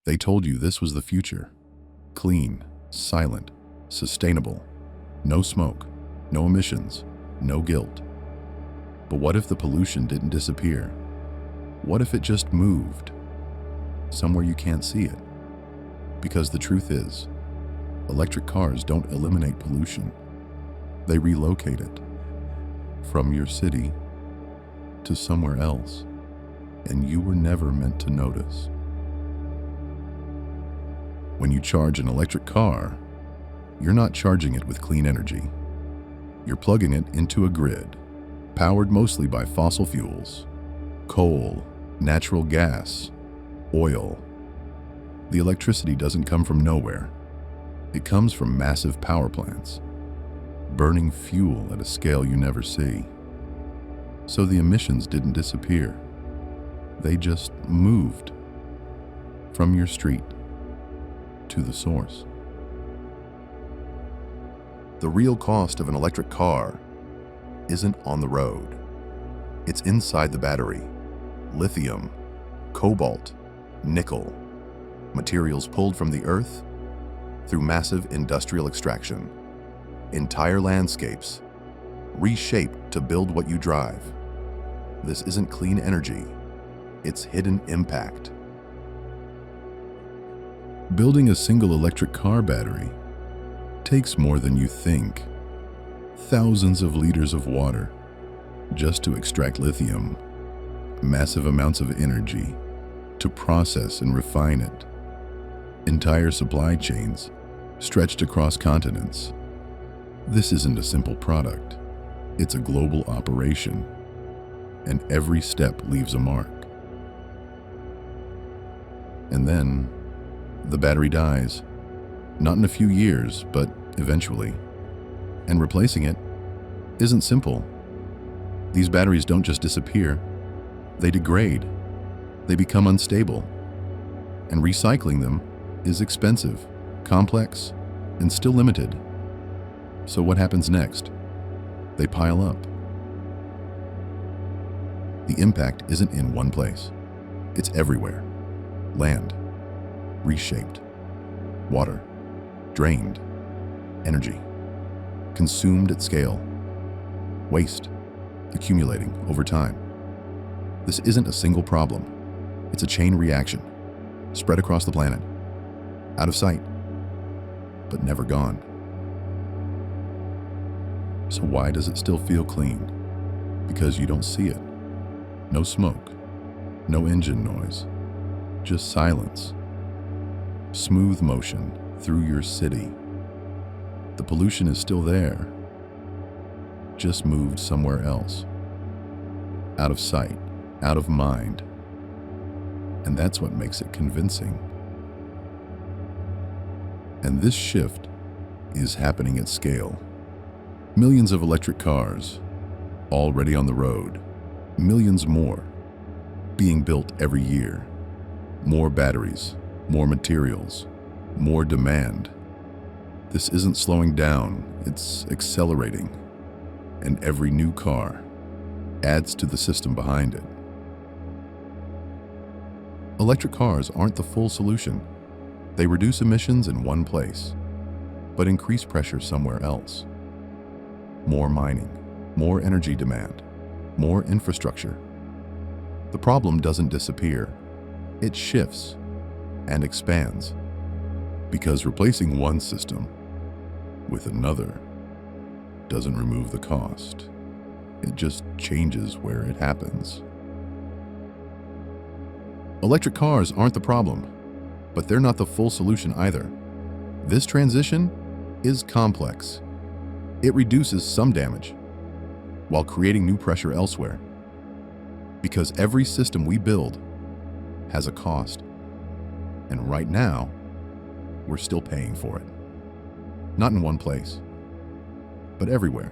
They told you this was the future. Clean, silent, sustainable. No smoke, no emissions, no guilt. But what if the pollution didn't disappear? What if it just moved? Somewhere you can't see it. Because the truth is, electric cars don't eliminate pollution. They relocate it from your city to somewhere else, and you were never meant to notice. When you charge an electric car, you're not charging it with clean energy. You're plugging it into a grid, powered mostly by fossil fuels, coal, natural gas, oil. The electricity doesn't come from nowhere. It comes from massive power plants, burning fuel at a scale you never see. So the emissions didn't disappear. They just moved from your street to the source. The real cost of an electric car isn't on the road. It's inside the battery. Lithium, cobalt, nickel, materials pulled from the earth through massive industrial extraction. Entire landscapes reshaped to build what you drive. This isn't clean energy, it's hidden impact. Building a single electric car battery takes more than you think. Thousands of liters of water just to extract lithium, massive amounts of energy to process and refine it, entire supply chains stretched across continents. This isn't a simple product. It's a global operation, and every step leaves a mark. And then the battery dies, not in a few years, but eventually. And replacing it isn't simple. These batteries don't just disappear, they degrade. They become unstable. And recycling them is expensive, complex, and still limited. So what happens next? They pile up. The impact isn't in one place. It's everywhere. Land, reshaped. Water, drained. Energy, consumed at scale. Waste, accumulating over time. This isn't a single problem. It's a chain reaction, spread across the planet. Out of sight, but never gone. So why does it still feel clean? Because you don't see it. No smoke, no engine noise, just silence. Smooth motion through your city. The pollution is still there, just moved somewhere else. Out of sight, out of mind. And that's what makes it convincing. And this shift is happening at scale. Millions of electric cars already on the road. Millions more being built every year. More batteries, more materials, more demand. This isn't slowing down, it's accelerating. And every new car adds to the system behind it. Electric cars aren't the full solution. They reduce emissions in one place, but increase pressure somewhere else. More mining, more energy demand, more infrastructure. The problem doesn't disappear. It shifts and expands, because replacing one system with another doesn't remove the cost. It just changes where it happens. Electric cars aren't the problem, but they're not the full solution either. This transition is complex. It reduces some damage while creating new pressure elsewhere. Because every system we build has a cost. And right now, we're still paying for it. Not in one place, but everywhere.